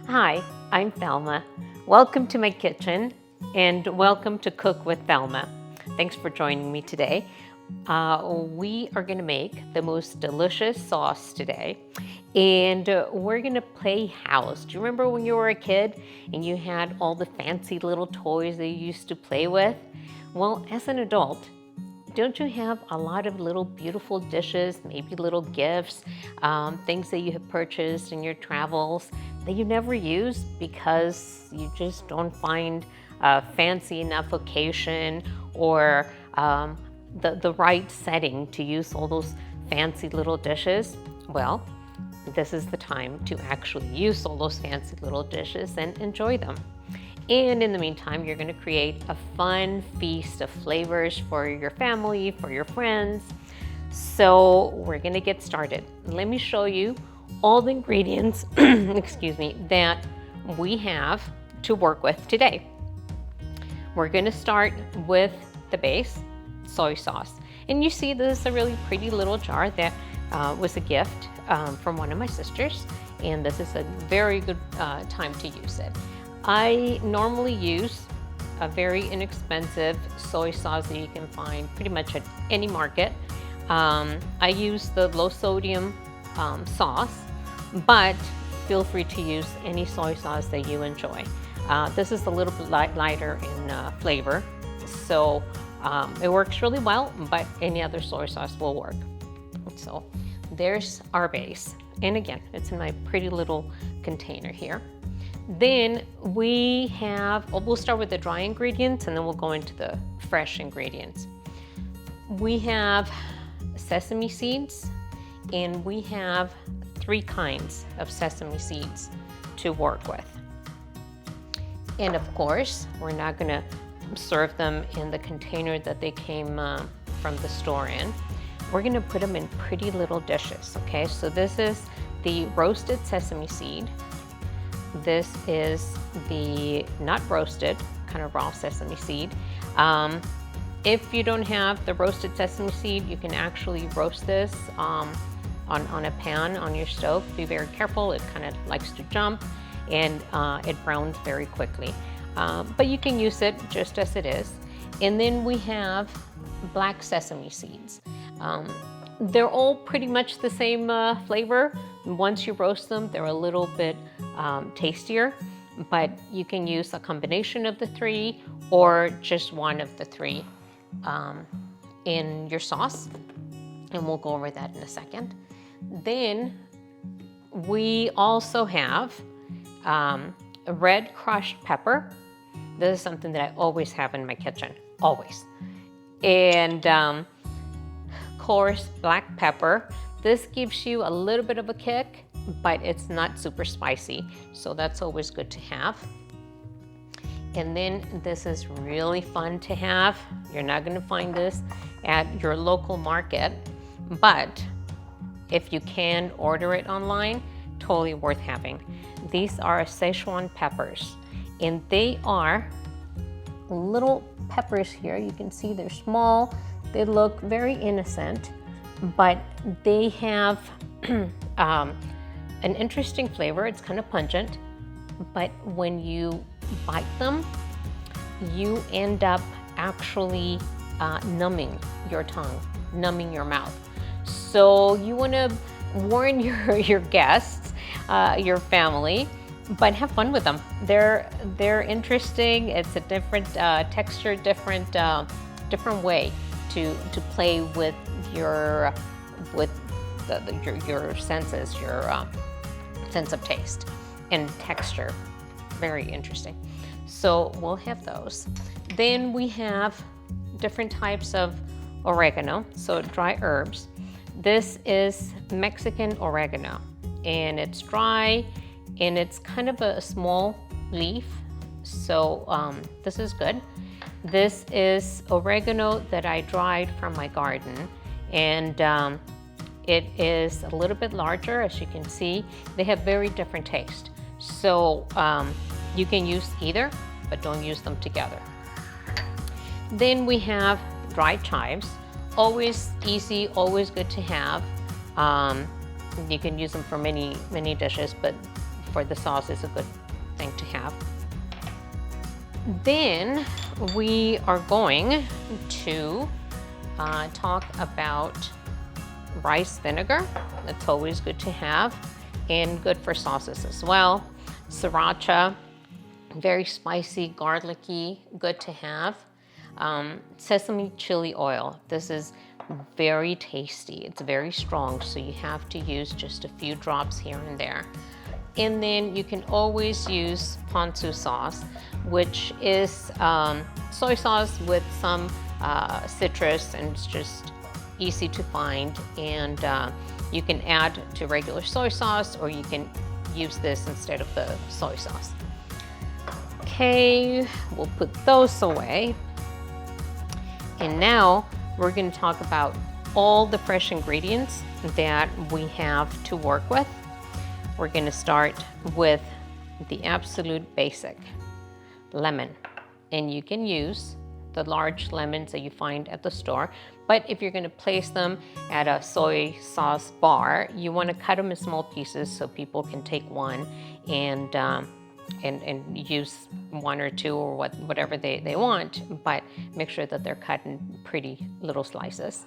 Hi, I'm Thelma. Welcome to my kitchen and welcome to Cook with Thelma. Thanks for joining me today. We are going to make the most delicious sauce today, and we're going to play house. Do you remember when you were a kid and you had all the fancy little toys that you used to play with? Well, as an adult, don't you have a lot of little beautiful dishes, maybe little gifts, things that you have purchased in your travels that you never use because you just don't find a fancy enough occasion or the right setting to use all those fancy little dishes? Well, this is the time to actually use all those fancy little dishes and enjoy them. And in the meantime, you're going to create a fun feast of flavors for your family, for your friends. So we're going to get started. Let me show you all the ingredients, excuse me, that we have to work with today. We're going to start with the base, soy sauce. And you see this is a really pretty little jar that was a gift from one of my sisters. And this is a very good time to use it. I normally use a very inexpensive soy sauce that you can find pretty much at any market. I use the low sodium sauce, but feel free to use any soy sauce that you enjoy. This is a little bit lighter in flavor, so it works really well, but any other soy sauce will work. So there's our base. And again, it's in my pretty little container here. Then we'll start with the dry ingredients and then we'll go into the fresh ingredients. We have sesame seeds, and we have 3 kinds of sesame seeds to work with. And of course, we're not gonna serve them in the container that they came from the store in. We're gonna put them in pretty little dishes, okay? So this is the roasted sesame seed. This is the not roasted, kind of raw sesame seed. If you don't have the roasted sesame seed, you can actually roast this on a pan on your stove. Be very careful, it kind of likes to jump and it browns very quickly. But you can use it just as it is. And then we have black sesame seeds. They're all pretty much the same flavor. Once you roast them, they're a little bit tastier, but you can use a combination of the 3 or just one of the 3 in your sauce, and we'll go over that in a second. Then we also have a red crushed pepper. This is something that I always have in my kitchen, always. And of course, black pepper. This gives you a little bit of a kick, but it's not super spicy, so that's always good to have. And then this is really fun to have. You're not gonna find this at your local market, but if you can order it online, totally worth having. These are Szechuan peppers, and they are little peppers here. You can see they're small. They look very innocent, but they have an interesting flavor. It's kind of pungent, but when you bite them, you end up actually numbing your tongue, numbing your mouth. So you want to warn your guests, your family, but have fun with them. They're interesting. It's a different texture, different way to play with your senses, your sense of taste and texture. Very interesting. So we'll have those. Then we have different types of oregano, so dry herbs. This is Mexican oregano, and it's dry, and it's kind of a small leaf, so this is good. This is oregano that I dried from my garden, and it is a little bit larger, as you can see. They have very different taste. So you can use either, but don't use them together. Then we have dried chives. Always easy, always good to have. You can use them for many dishes, but for the sauce is a good thing to have. Then we are going to talk about rice vinegar. That's always good to have and good for sauces as well. Sriracha, very spicy, garlicky, good to have. Sesame chili oil. This is very tasty. It's very strong, so you have to use just a few drops here and there. And then you can always use ponzu sauce, which is soy sauce with some citrus, and it's just easy to find. And you can add to regular soy sauce, or you can use this instead of the soy sauce. Okay, we'll put those away. And now we're going to talk about all the fresh ingredients that we have to work with. We're going to start with the absolute basic, lemon. And you can use the large lemons that you find at the store, but if you're going to place them at a soy sauce bar, you want to cut them in small pieces so people can take one and use one or two or whatever they want, but make sure that they're cut in pretty little slices.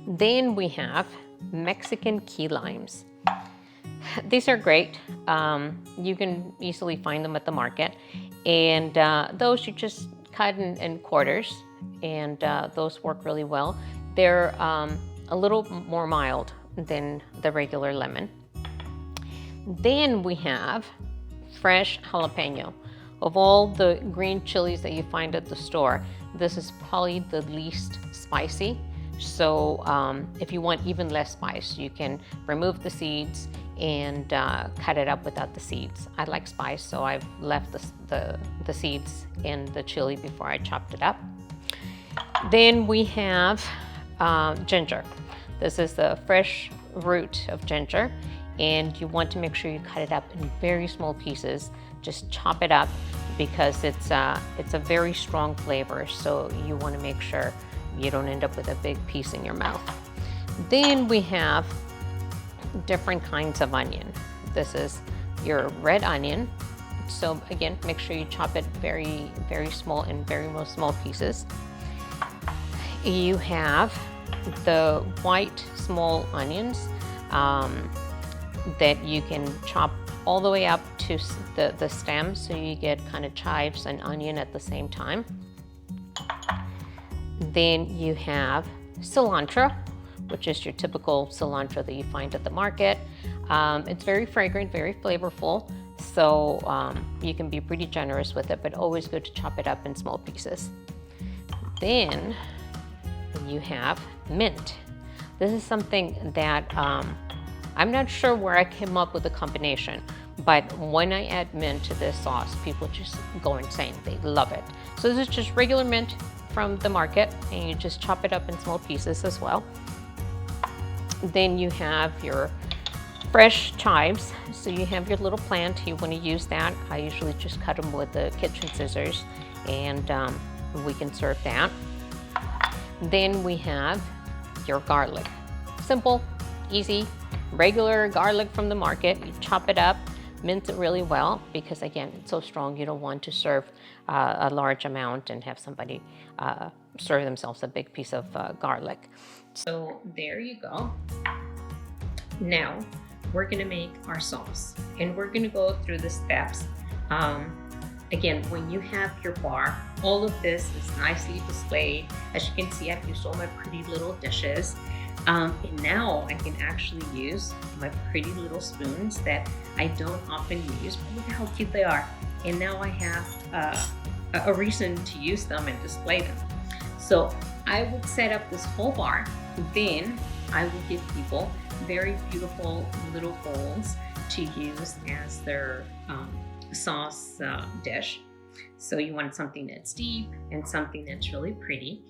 Then we have Mexican key limes. These are great. You can easily find them at the market, and those you just cut in quarters, and those work really well. They're a little more mild than the regular lemon. Then we have fresh jalapeno. Of all the green chilies that you find at the store, this is probably the least spicy. So if you want even less spice, you can remove the seeds and cut it up without the seeds. I like spice, so I've left the seeds in the chili before I chopped it up. Then we have ginger. This is the fresh root of ginger, and you want to make sure you cut it up in very small pieces. Just chop it up because it's a very strong flavor, so you want to make sure you don't end up with a big piece in your mouth. Then we have different kinds of onion. This is your red onion. So again, make sure you chop it very, very small in very small pieces. You have the white small onions that you can chop all the way up to the stem, so you get kind of chives and onion at the same time. Then you have cilantro, which is your typical cilantro that you find at the market. It's very fragrant, very flavorful, so you can be pretty generous with it, but always good to chop it up in small pieces. Then you have mint. This is something that I'm not sure where I came up with the combination, but when I add mint to this sauce, people just go insane. They love it. So this is just regular mint from the market, and you just chop it up in small pieces as well. Then you have your fresh chives. So you have your little plant, you want to use that. I usually just cut them with the kitchen scissors, and we can serve that. Then we have your garlic. Simple, easy, regular garlic from the market. You chop it up, mince it really well, because again, it's so strong, you don't want to serve a large amount and have somebody serve themselves a big piece of garlic. So there you go. Now we're gonna make our sauce, and we're gonna go through the steps. Again, when you have your bar, all of this is nicely displayed. As you can see, I've used all my pretty little dishes. And now I can actually use my pretty little spoons that I don't often use, but look how cute they are. And now I have a reason to use them and display them. So I would set up this whole bar, then I will give people very beautiful little bowls to use as their sauce dish. So you want something that's deep and something that's really pretty.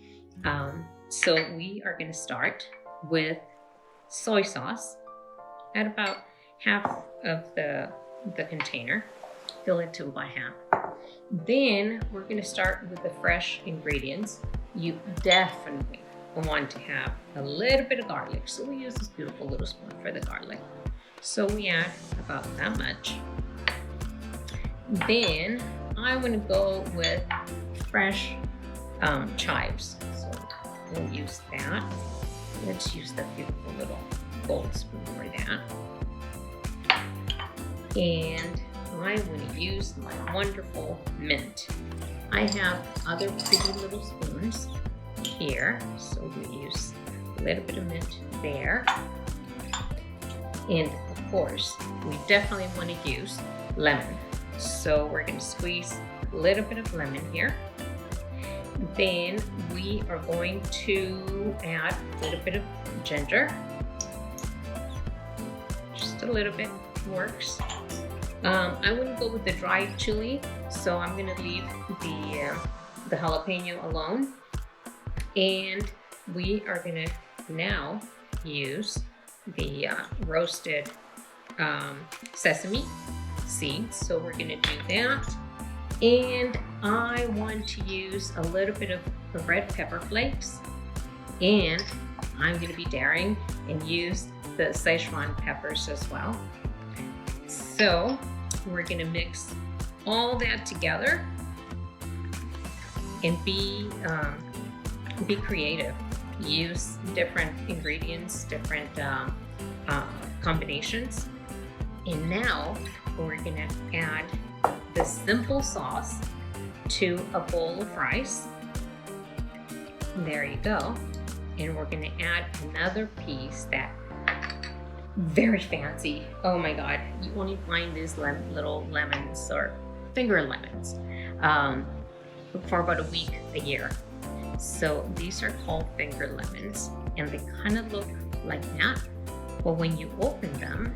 So we are going to start with soy sauce at about half of the container. Fill it to about half. Then we're going to start with the fresh ingredients. You definitely want to have a little bit of garlic, so we use this beautiful little spoon for the garlic. So we add about that much. Then I want to go with fresh chives. So we'll use that. Let's use the beautiful little gold spoon for that. And I want to use my wonderful mint. I have other pretty little spoons here, so we use a little bit of mint there. And of course, we definitely want to use lemon. So we're going to squeeze a little bit of lemon here. Then we are going to add a little bit of ginger. Just a little bit works. I wouldn't go with the dried chili, so I'm going to leave the jalapeno alone. And we are going to now use the roasted sesame seeds. So we're going to do that. And I want to use a little bit of the red pepper flakes. And I'm going to be daring and use the Szechuan peppers as well. So we're going to mix all that together and be creative. Use different ingredients, different combinations. And now we're going to add the simple sauce to a bowl of rice. There you go. And we're going to add another piece that very fancy. Oh my God, you only find these little lemons or finger lemons for about a week a year. So these are called finger lemons, and they kind of look like that. But when you open them,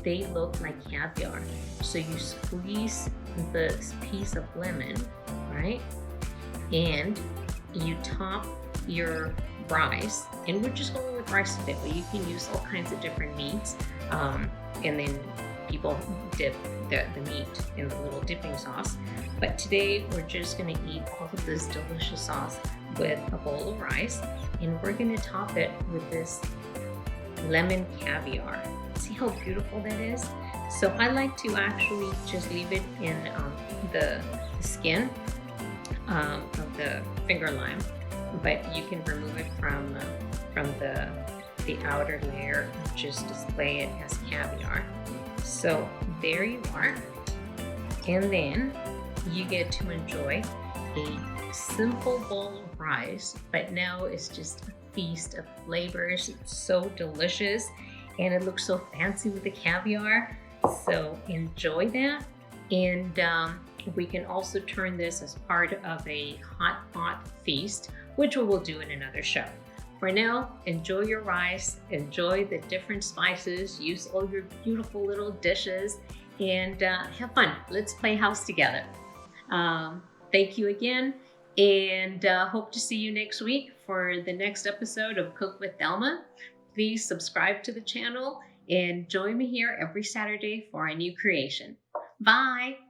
they look like caviar. So you squeeze this piece of lemon, right? And you top your rice, and we're just going with rice today, but you can use all kinds of different meats. And then people dip the meat in the little dipping sauce. But today we're just gonna eat all of this delicious sauce with a bowl of rice, and we're gonna top it with this lemon caviar. See how beautiful that is? So I like to actually just leave it in the skin of the finger lime, but you can remove it from the outer layer and just display it as caviar. So there you are. And then you get to enjoy a simple bowl of rice, but now it's just a feast of flavors. It's so delicious, and it looks so fancy with the caviar. So enjoy that. And we can also turn this as part of a hot pot feast, which we will do in another show. For now, enjoy your rice, enjoy the different spices, use all your beautiful little dishes, and have fun. Let's play house together. Thank you again, and hope to see you next week for the next episode of Cook with Thelma. Please subscribe to the channel and join me here every Saturday for a new creation. Bye!